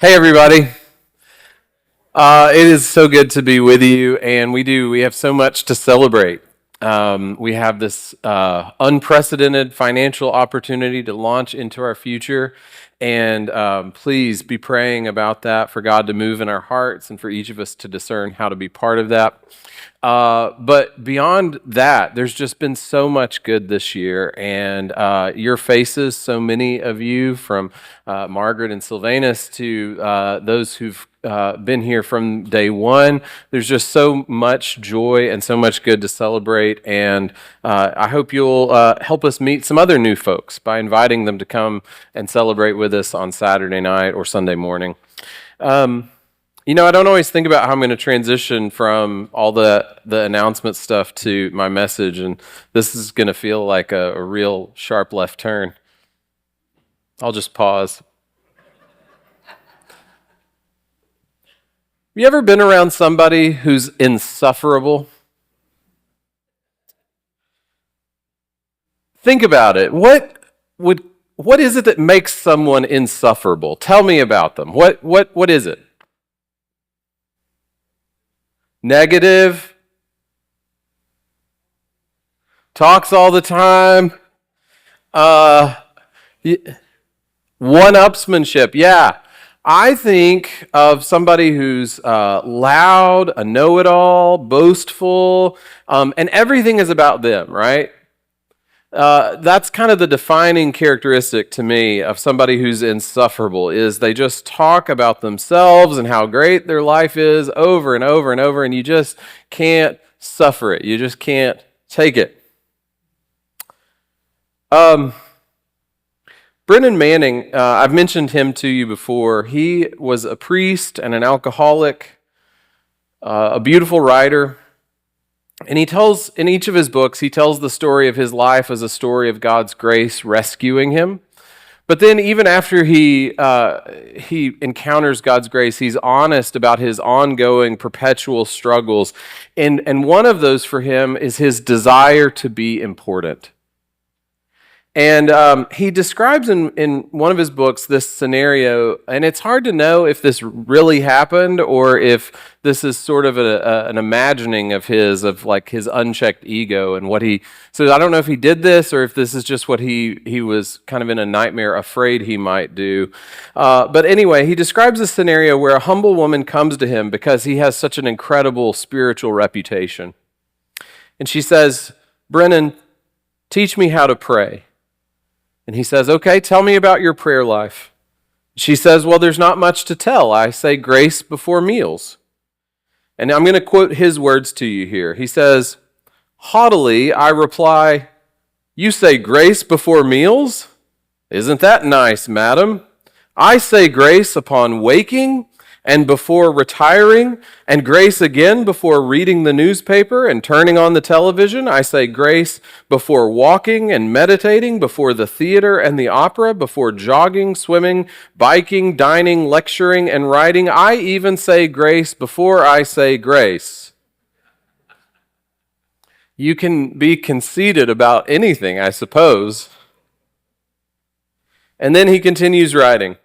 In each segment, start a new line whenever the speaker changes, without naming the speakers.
Hey, everybody. It is so good to be with you, and we have so much to celebrate. We have this unprecedented financial opportunity to launch into our future, and please be praying about that for God to move in our hearts and for each of us to discern how to be part of that. But beyond that, there's just been so much good this year, and your faces, so many of you, from Margaret and Sylvanus to those who've been here from day one. There's just so much joy and so much good to celebrate, and I hope you'll help us meet some other new folks by inviting them to come and celebrate with us on Saturday night or Sunday morning. I don't always think about how I'm going to transition from all the announcement stuff to my message, and this is going to feel like a real sharp left turn. I'll just pause. Have you ever been around somebody who's insufferable? Think about it. What is it that makes someone insufferable? Tell me about them. What is it? Negative, talks all the time, one-upsmanship. Yeah, I think of somebody who's loud, a know-it-all, boastful, and everything is about them, right? That's kind of the defining characteristic to me of somebody who's insufferable, is they just talk about themselves and how great their life is over and over and over, and you just can't suffer it. You just can't take it. Brennan Manning, I've mentioned him to you before. He was a priest and an alcoholic, a beautiful writer. And he tells, in each of his books, he tells the story of his life as a story of God's grace rescuing him. But then even after he encounters God's grace, he's honest about his ongoing perpetual struggles. And one of those for him is his desire to be important. And he describes in one of his books this scenario, and it's hard to know if this really happened or if this is sort of an imagining of his unchecked ego and what he. So I don't know if he did this or if this is just what he was kind of in a nightmare afraid he might do. But anyway, he describes a scenario where a humble woman comes to him because he has such an incredible spiritual reputation. And she says, "Brennan, teach me how to pray." And he says, "Okay, tell me about your prayer life." She says, "Well, there's not much to tell. I say grace before meals." And I'm going to quote his words to you here. He says, "Haughtily, I reply, 'You say grace before meals? Isn't that nice, madam? I say grace upon waking and before retiring, and grace again before reading the newspaper and turning on the television. I say grace before walking and meditating, before the theater and the opera, before jogging, swimming, biking, dining, lecturing, and writing. I even say grace before I say grace.'" You can be conceited about anything, I suppose. And then he continues writing,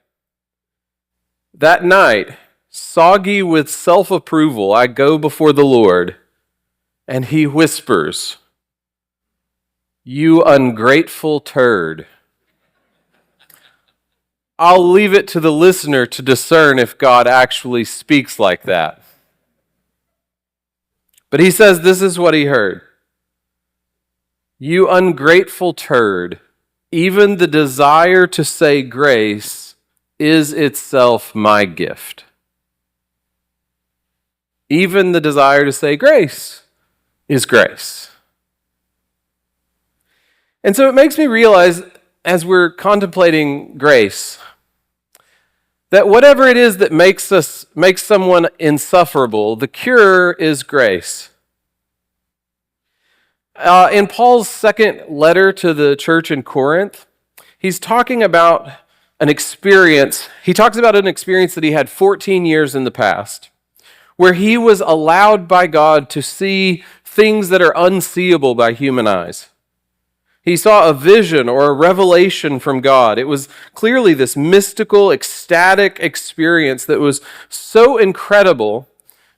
"That night, soggy with self-approval, I go before the Lord, and he whispers, 'You ungrateful turd.' I'll leave it to the listener to discern if God actually speaks like that. But he says this is what he heard. 'You ungrateful turd, even the desire to say grace is itself my gift.'" Even the desire to say grace is grace. And so it makes me realize, as we're contemplating grace, that whatever it is that makes someone insufferable, the cure is grace. In Paul's second letter to the church in Corinth, he's talking about an experience. He talks about an experience that he had 14 years in the past, where he was allowed by God to see things that are unseeable by human eyes. He saw a vision or a revelation from God. It was clearly this mystical, ecstatic experience that was so incredible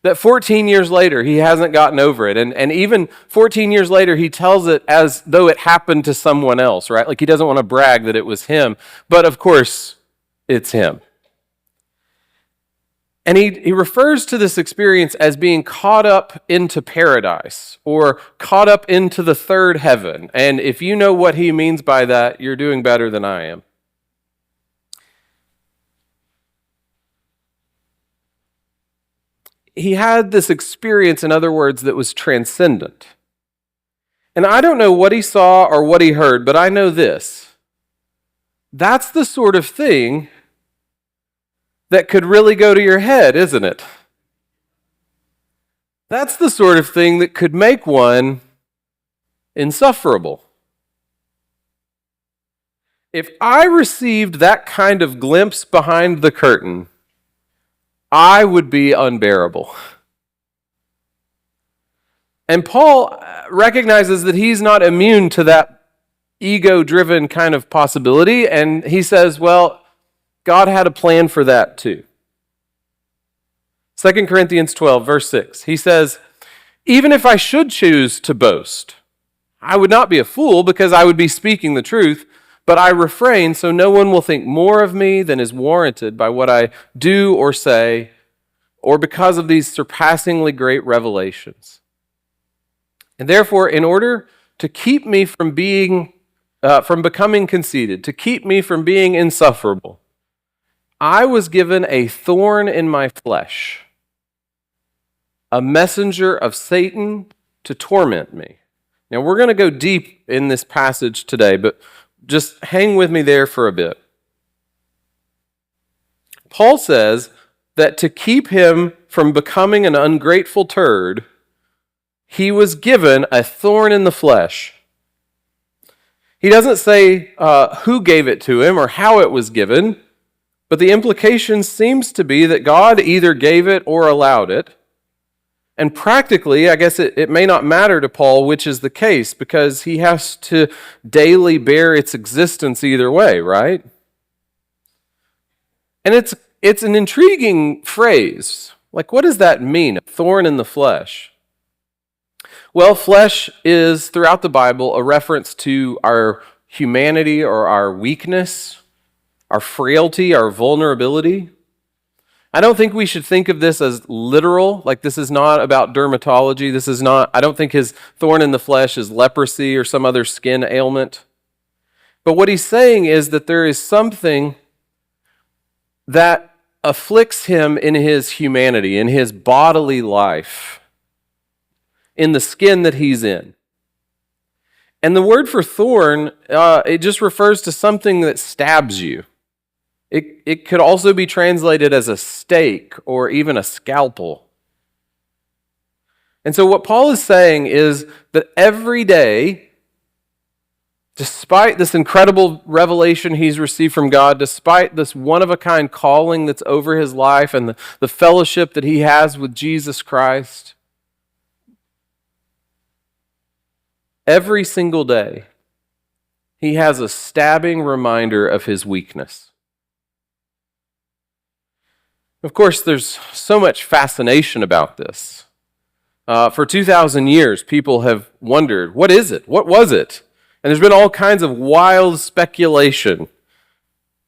that 14 years later, he hasn't gotten over it. And even 14 years later, he tells it as though it happened to someone else, right? Like he doesn't want to brag that it was him. But of course, it's him. And he refers to this experience as being caught up into paradise or caught up into the third heaven. And if you know what he means by that, you're doing better than I am. He had this experience, in other words, that was transcendent. And I don't know what he saw or what he heard, but I know this. That's the sort of thing that could really go to your head, isn't it? That's the sort of thing that could make one insufferable. If I received that kind of glimpse behind the curtain, I would be unbearable. And Paul recognizes that he's not immune to that ego-driven kind of possibility, and he says, well, God had a plan for that too. 2 Corinthians 12, verse 6, he says, even if I should choose to boast, I would not be a fool because I would be speaking the truth, but I refrain so no one will think more of me than is warranted by what I do or say, or because of these surpassingly great revelations. And therefore, in order to keep me from becoming conceited, to keep me from being insufferable, I was given a thorn in my flesh, a messenger of Satan to torment me. Now, we're going to go deep in this passage today, but just hang with me there for a bit. Paul says that to keep him from becoming an ungrateful turd, he was given a thorn in the flesh. He doesn't say who gave it to him or how it was given, but the implication seems to be that God either gave it or allowed it. And practically, I guess it may not matter to Paul which is the case, because he has to daily bear its existence either way, right? And it's an intriguing phrase. Like, what does that mean? A thorn in the flesh. Well, flesh is, throughout the Bible, a reference to our humanity or our weakness, our frailty, our vulnerability. I don't think we should think of this as literal, like this is not about dermatology. I don't think his thorn in the flesh is leprosy or some other skin ailment. But what he's saying is that there is something that afflicts him in his humanity, in his bodily life, in the skin that he's in. And the word for thorn, it just refers to something that stabs you. It could also be translated as a stake or even a scalpel. And so what Paul is saying is that every day, despite this incredible revelation he's received from God, despite this one-of-a-kind calling that's over his life and the fellowship that he has with Jesus Christ, every single day, he has a stabbing reminder of his weakness. Of course, there's so much fascination about this. For 2,000 years, people have wondered, what is it? What was it? And there's been all kinds of wild speculation.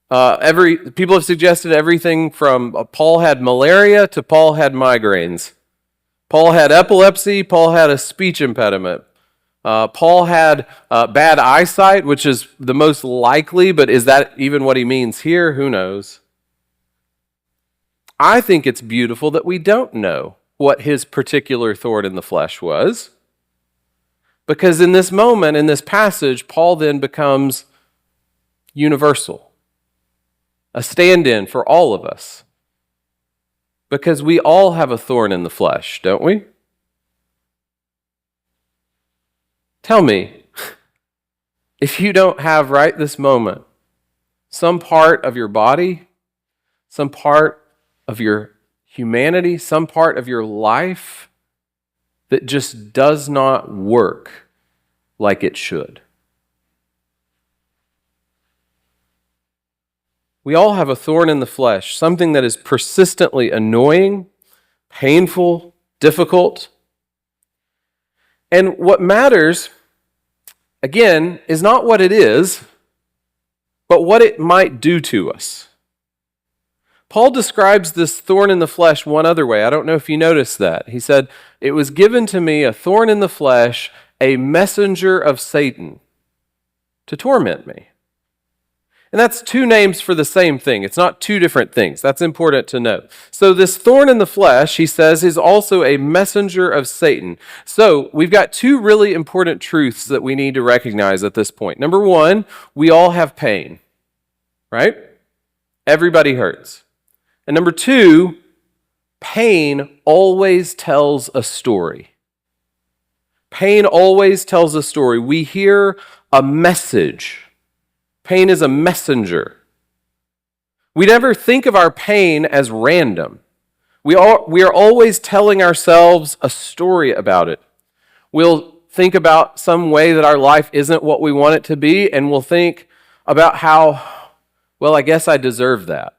People have suggested everything from Paul had malaria to Paul had migraines. Paul had epilepsy. Paul had a speech impediment. Paul had bad eyesight, which is the most likely, but is that even what he means here? Who knows? I think it's beautiful that we don't know what his particular thorn in the flesh was. Because in this moment, in this passage, Paul then becomes universal, a stand-in for all of us. Because we all have a thorn in the flesh, don't we? Tell me, if you don't have right this moment some part of your body, some part of your humanity, some part of your life that just does not work like it should. We all have a thorn in the flesh, something that is persistently annoying, painful, difficult. And what matters, again, is not what it is, but what it might do to us. Paul describes this thorn in the flesh one other way. I don't know if you noticed that. He said, "It was given to me a thorn in the flesh, a messenger of Satan, to torment me." And that's two names for the same thing. It's not two different things. That's important to know. So this thorn in the flesh, he says, is also a messenger of Satan. So we've got two really important truths that we need to recognize at this point. Number one, we all have pain, right? Everybody hurts. And number two, pain always tells a story. Pain always tells a story. We hear a message. Pain is a messenger. We never think of our pain as random. We are always telling ourselves a story about it. We'll think about some way that our life isn't what we want it to be, and we'll think about how, well, I guess I deserve that.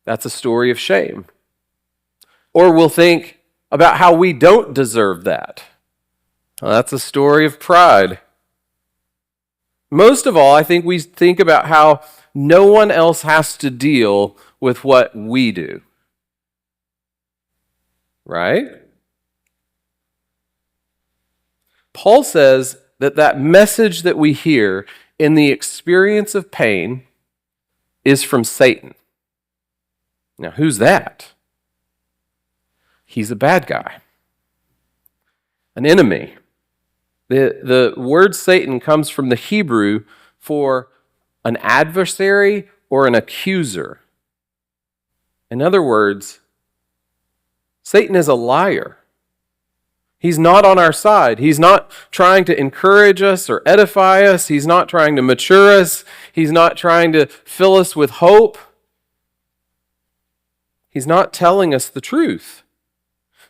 That's a story of shame. Or we'll think about how we don't deserve that. Well, that's a story of pride. Most of all, I think we think about how no one else has to deal with what we do. Right? Paul says that message that we hear in the experience of pain is from Satan. Now, who's that? He's a bad guy, an enemy. The word Satan comes from the Hebrew for an adversary or an accuser. In other words, Satan is a liar. He's not on our side. He's not trying to encourage us or edify us. He's not trying to mature us. He's not trying to fill us with hope. He's not telling us the truth.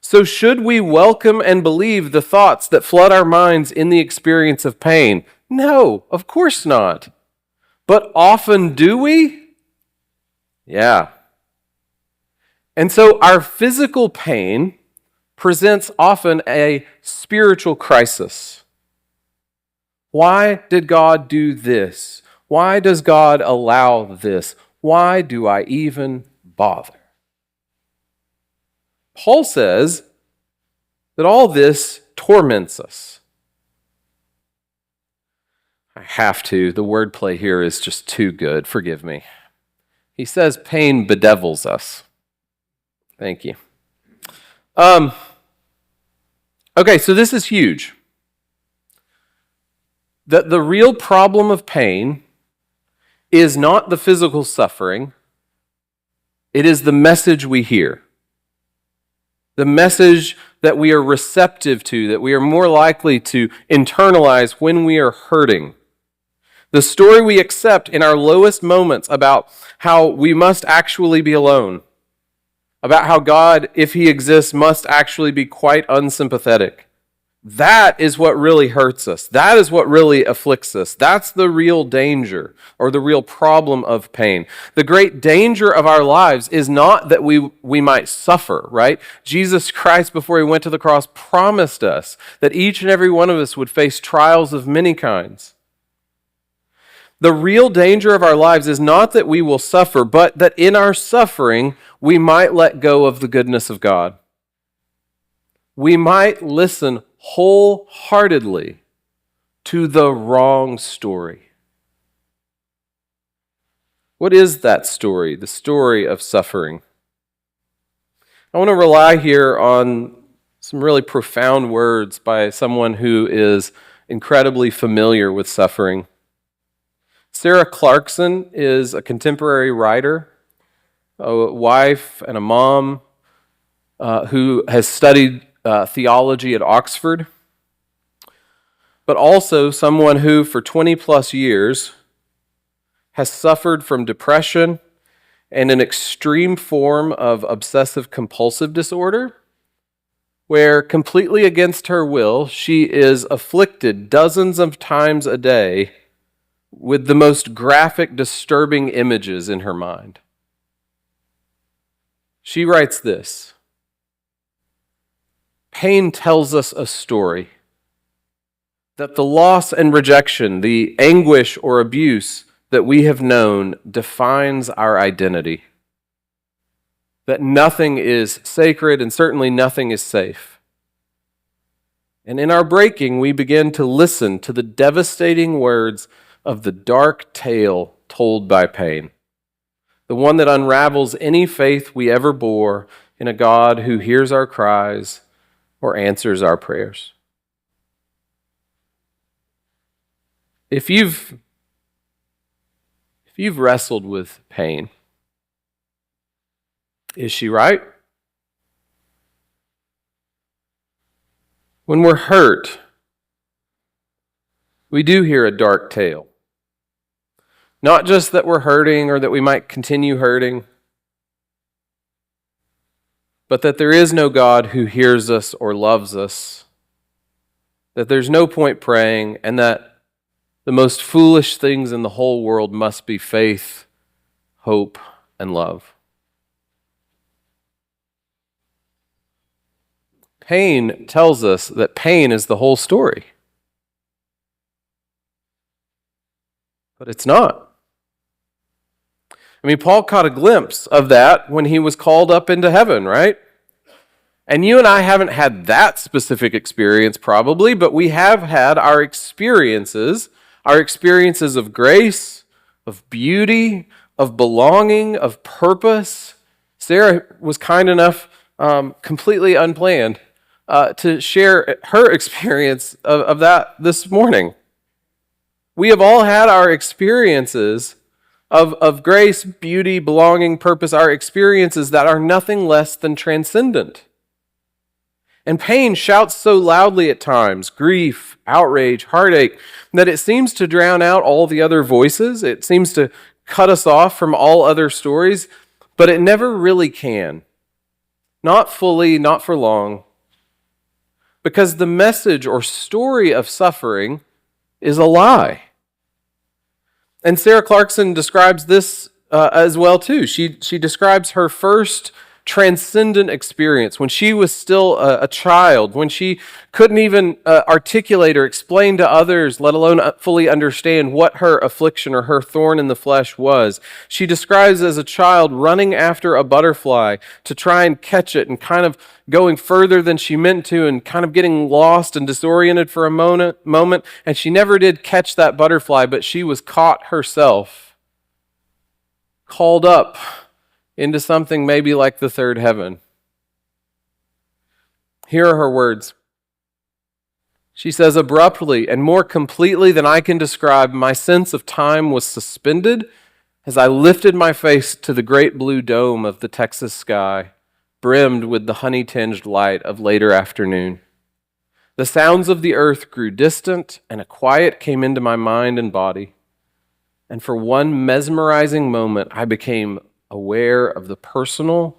So should we welcome and believe the thoughts that flood our minds in the experience of pain? No, of course not. But often do we? Yeah. And so our physical pain presents often a spiritual crisis. Why did God do this? Why does God allow this? Why do I even bother? Paul says that all this torments us. I have to. The wordplay here is just too good. Forgive me. He says pain bedevils us. Thank you. Okay, so this is huge. That the real problem of pain is not the physical suffering. It is the message we hear. The message that we are receptive to, that we are more likely to internalize when we are hurting. The story we accept in our lowest moments about how we must actually be alone. About how God, if He exists, must actually be quite unsympathetic. That is what really hurts us. That is what really afflicts us. That's the real danger or the real problem of pain. The great danger of our lives is not that we might suffer, right? Jesus Christ, before He went to the cross, promised us that each and every one of us would face trials of many kinds. The real danger of our lives is not that we will suffer, but that in our suffering, we might let go of the goodness of God. We might listen wholeheartedly to the wrong story. What is that story? The story of suffering. I want to rely here on some really profound words by someone who is incredibly familiar with suffering. Sarah Clarkson is a contemporary writer, a wife and a mom who has studied theology at Oxford, but also someone who for 20 plus years has suffered from depression and an extreme form of obsessive compulsive disorder, where completely against her will, she is afflicted dozens of times a day with the most graphic, disturbing images in her mind. She writes this: pain tells us a story that the loss and rejection, the anguish or abuse that we have known defines our identity. That nothing is sacred and certainly nothing is safe. And in our breaking, we begin to listen to the devastating words of the dark tale told by pain, the one that unravels any faith we ever bore in a God who hears our cries or answers our prayers. If you've wrestled with pain, is she right? When we're hurt, we do hear a dark tale. Not just that we're hurting or that we might continue hurting, but that there is no God who hears us or loves us, that there's no point praying, and that the most foolish things in the whole world must be faith, hope, and love. Pain tells us that pain is the whole story. But it's not. I mean, Paul caught a glimpse of that when he was called up into heaven, right? And you and I haven't had that specific experience probably, but we have had our experiences of grace, of beauty, of belonging, of purpose. Sarah was kind enough, completely unplanned, to share her experience of that this morning. We have all had our experiences of grace, beauty, belonging, purpose, our experiences that are nothing less than transcendent. And pain shouts so loudly at times, grief, outrage, heartache, that it seems to drown out all the other voices. It seems to cut us off from all other stories, but it never really can. Not fully, not for long. Because the message or story of suffering is a lie. And Sarah Clarkson describes this as well too. She describes her first transcendent experience when she was still a child, when she couldn't even articulate or explain to others, let alone fully understand what her affliction or her thorn in the flesh was. She describes as a child running after a butterfly to try and catch it and kind of going further than she meant to and kind of getting lost and disoriented for a moment, and she never did catch that butterfly, but she was caught herself, called up into something maybe like the third heaven. Here are her words. She says, abruptly and more completely than I can describe, my sense of time was suspended as I lifted my face to the great blue dome of the Texas sky, brimmed with the honey-tinged light of later afternoon. The sounds of the earth grew distant, and a quiet came into my mind and body. And for one mesmerizing moment, I became aware of the personal,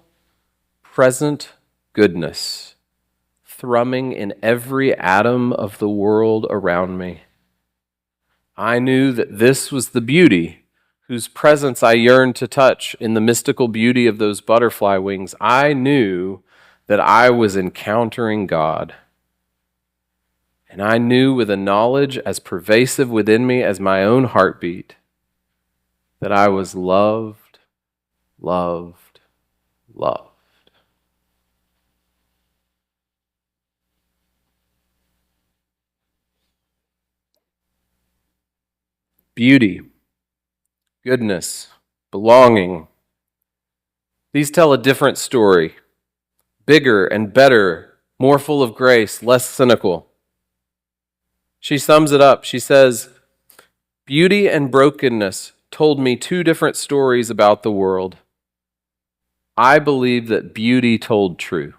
present goodness thrumming in every atom of the world around me. I knew that this was the beauty whose presence I yearned to touch in the mystical beauty of those butterfly wings. I knew that I was encountering God. And I knew with a knowledge as pervasive within me as my own heartbeat that I was loved. Beauty, goodness, belonging. These tell a different story. Bigger and better, more full of grace, less cynical. She sums it up. She says, beauty and brokenness told me two different stories about the world. I believe that beauty told true.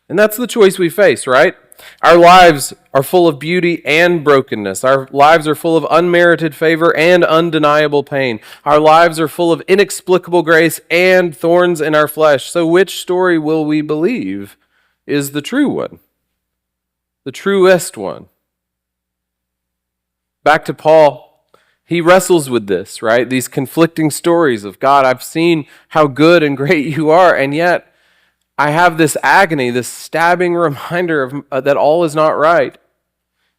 And that's the choice we face, right? Our lives are full of beauty and brokenness. Our lives are full of unmerited favor and undeniable pain. Our lives are full of inexplicable grace and thorns in our flesh. So which story will we believe is the true one? The truest one? Back to Paul, he wrestles with this, right? These conflicting stories of, God, I've seen how good and great you are, and yet I have this agony, this stabbing reminder of that all is not right.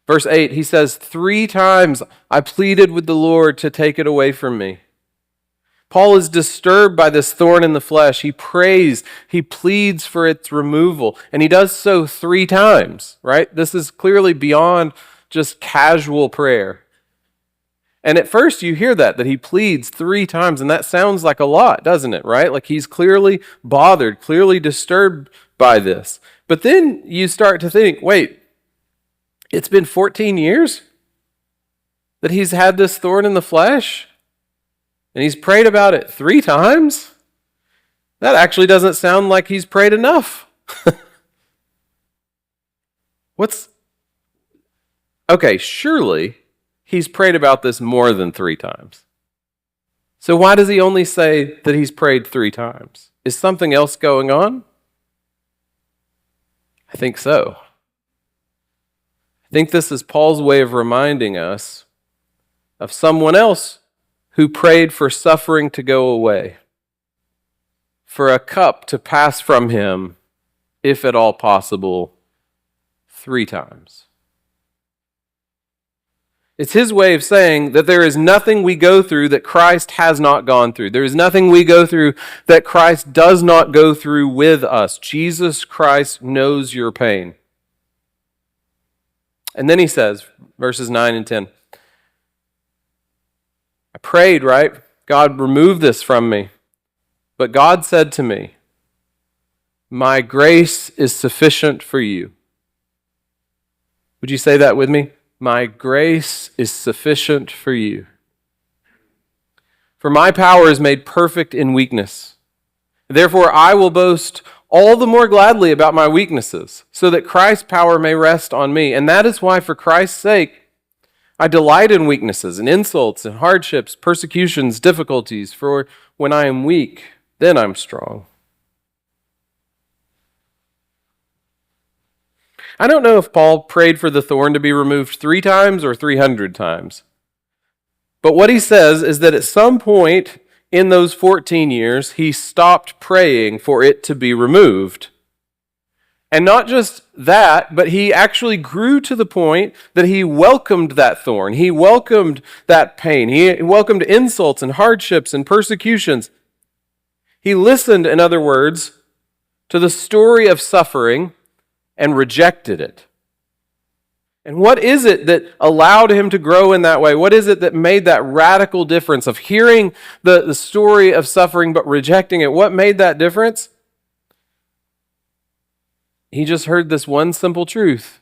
Verse 8, he says, 3 times I pleaded with the Lord to take it away from me. Paul is disturbed by this thorn in the flesh. He prays, he pleads for its removal, and he does so 3 times, right? This is clearly beyond just casual prayer. And at first you hear that he pleads 3 times, and that sounds like a lot, doesn't it, right? Like he's clearly bothered, clearly disturbed by this. But then you start to think, wait, it's been 14 years that he's had this thorn in the flesh? And he's prayed about it 3 times? That actually doesn't sound like he's prayed enough. Okay, surely he's prayed about this more than 3 times. So why does he only say that he's prayed 3 times? Is something else going on? I think so. I think this is Paul's way of reminding us of someone else who prayed for suffering to go away, for a cup to pass from him, if at all possible, 3 times. It's his way of saying that there is nothing we go through that Christ has not gone through. There is nothing we go through that Christ does not go through with us. Jesus Christ knows your pain. And then he says, verses 9 and 10, I prayed, right? God, remove this from me. But God said to me, my grace is sufficient for you. Would you say that with me? My grace is sufficient for you. For my power is made perfect in weakness. Therefore, I will boast all the more gladly about my weaknesses, so that Christ's power may rest on me. And that is why, for Christ's sake, I delight in weaknesses and insults and hardships, persecutions, difficulties. For when I am weak, then I'm strong. I don't know if Paul prayed for the thorn to be removed 3 times or 300 times. But what he says is that at some point in those 14 years, he stopped praying for it to be removed. And not just that, but he actually grew to the point that he welcomed that thorn. He welcomed that pain. He welcomed insults and hardships and persecutions. He listened, in other words, to the story of suffering and rejected it. And what is it that allowed him to grow in that way? What is it that made that radical difference of hearing the story of suffering but rejecting it? What made that difference? He just heard this one simple truth,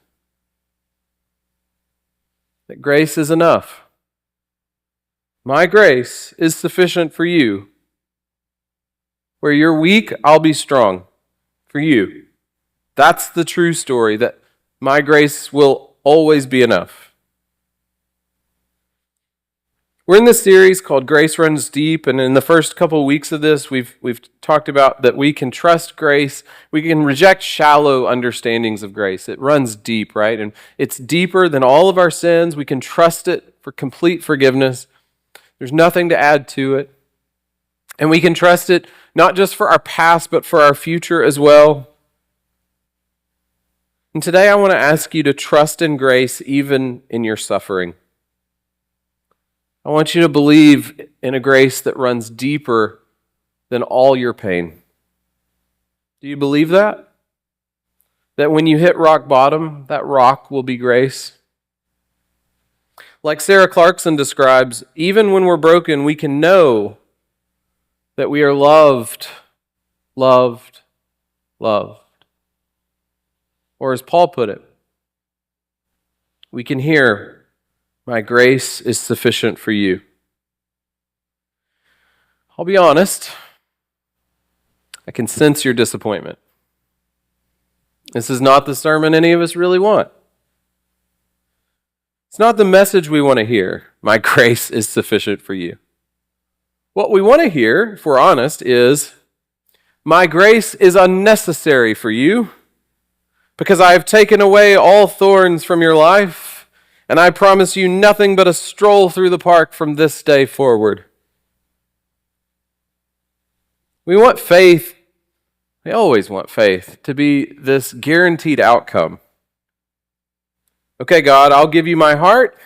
that grace is enough. My grace is sufficient for you. Where you're weak, I'll be strong for you. That's the true story, that my grace will always be enough. We're in this series called Grace Runs Deep, and in the first couple of weeks of this, we've talked about that we can trust grace. We can reject shallow understandings of grace. It runs deep, right? And it's deeper than all of our sins. We can trust it for complete forgiveness. There's nothing to add to it. And we can trust it not just for our past, but for our future as well. And today I want to ask you to trust in grace even in your suffering. I want you to believe in a grace that runs deeper than all your pain. Do you believe that? That when you hit rock bottom, that rock will be grace? Like Sarah Clarkson describes, even when we're broken, we can know that we are loved, loved, loved. Or as Paul put it, we can hear, my grace is sufficient for you. I'll be honest, I can sense your disappointment. This is not the sermon any of us really want. It's not the message we want to hear, my grace is sufficient for you. What we want to hear, if we're honest, is, my grace is unnecessary for you, because I have taken away all thorns from your life, And I promise you nothing but a stroll through the park from this day forward. We want faith, we always want faith, to be this guaranteed outcome. Okay, God, I'll give you my heart.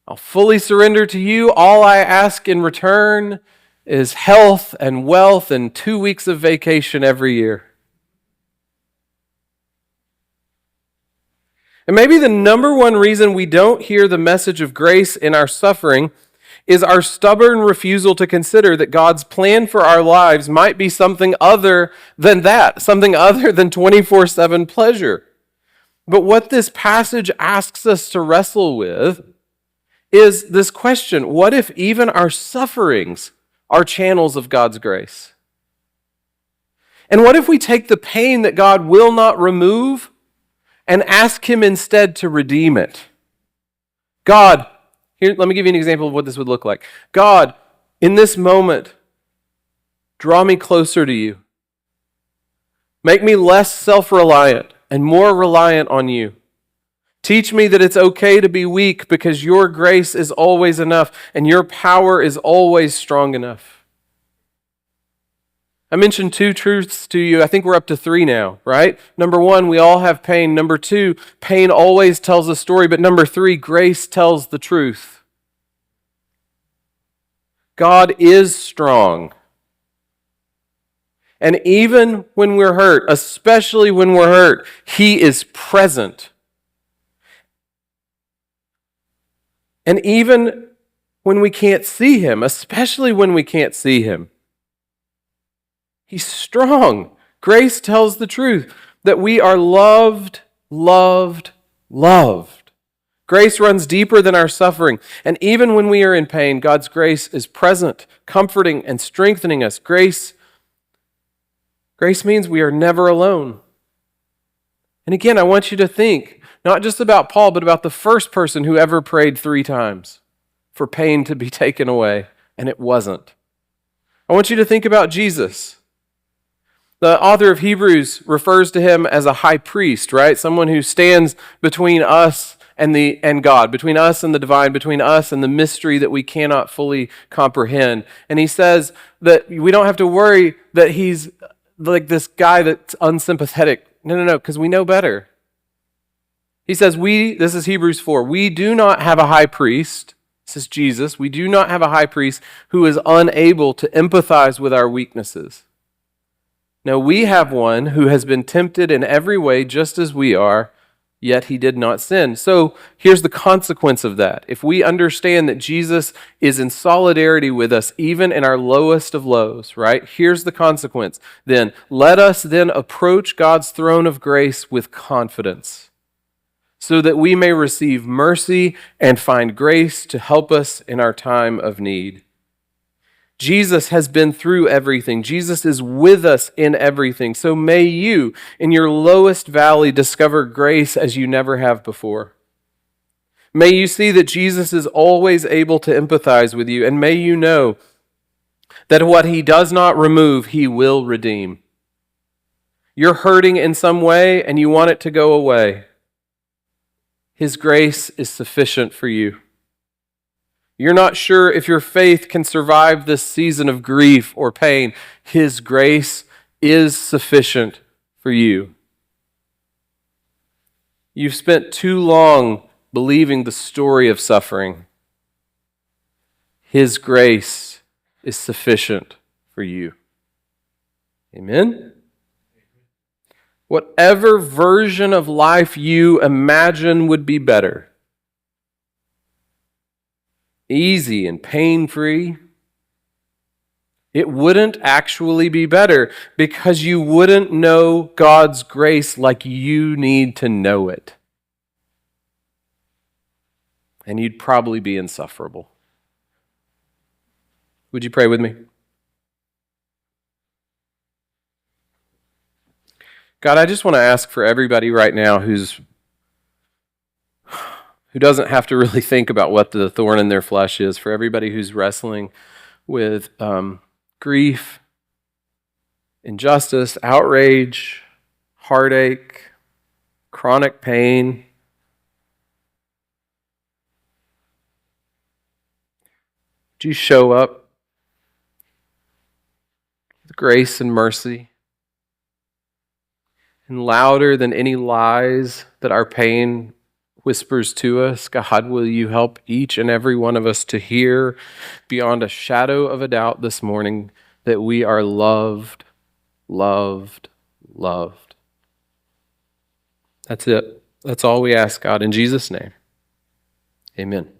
I'll fully surrender to you. All I ask in return is health and wealth and 2 weeks of vacation every year. And maybe the number one reason we don't hear the message of grace in our suffering is our stubborn refusal to consider that God's plan for our lives might be something other than that, something other than 24/7 pleasure. But what this passage asks us to wrestle with is this question: what if even our sufferings are channels of God's grace? And what if we take the pain that God will not remove and ask Him instead to redeem it? God, here, let me give you an example of what this would look like. God, in this moment, draw me closer to you. Make me less self-reliant and more reliant on you. Teach me that it's okay to be weak because your grace is always enough and your power is always strong enough. I mentioned 2 truths to you. I think we're up to 3 now, right? Number 1, we all have pain. Number 2, pain always tells a story. But number 3, grace tells the truth. God is strong. And even when we're hurt, especially when we're hurt, He is present. And even when we can't see Him, especially when we can't see Him, He's strong. Grace tells the truth that we are loved, loved, loved. Grace runs deeper than our suffering. And even when we are in pain, God's grace is present, comforting and strengthening us. Grace means we are never alone. And again, I want you to think not just about Paul, but about the first person who ever prayed 3 times for pain to be taken away, and it wasn't. I want you to think about Jesus. The author of Hebrews refers to him as a high priest, right? Someone who stands between us and God, between us and the divine, between us and the mystery that we cannot fully comprehend. And he says that we don't have to worry that he's like this guy that's unsympathetic. No, because we know better. He says, this is Hebrews 4, we do not have a high priest, this is Jesus, we do not have a high priest who is unable to empathize with our weaknesses. No, we have one who has been tempted in every way just as we are, yet he did not sin. So here's the consequence of that. If we understand that Jesus is in solidarity with us even in our lowest of lows, right? Here's the consequence. Then let us then approach God's throne of grace with confidence, so that we may receive mercy and find grace to help us in our time of need. Jesus has been through everything. Jesus is with us in everything. So may you, in your lowest valley, discover grace as you never have before. May you see that Jesus is always able to empathize with you, and may you know that what He does not remove, He will redeem. You're hurting in some way and you want it to go away. His grace is sufficient for you. You're not sure if your faith can survive this season of grief or pain. His grace is sufficient for you. You've spent too long believing the story of suffering. His grace is sufficient for you. Amen? Whatever version of life you imagine would be better, easy and pain-free, it wouldn't actually be better because you wouldn't know God's grace like you need to know it. And you'd probably be insufferable. Would you pray with me? God, I just want to ask for everybody right now who doesn't have to really think about what the thorn in their flesh is, for everybody who's wrestling with grief, injustice, outrage, heartache, chronic pain, Would you show up with grace and mercy? And louder than any lies that our pain whispers to us, God, will you help each and every one of us to hear beyond a shadow of a doubt this morning that we are loved, loved, loved. That's it. That's all we ask, God, in Jesus' name. Amen.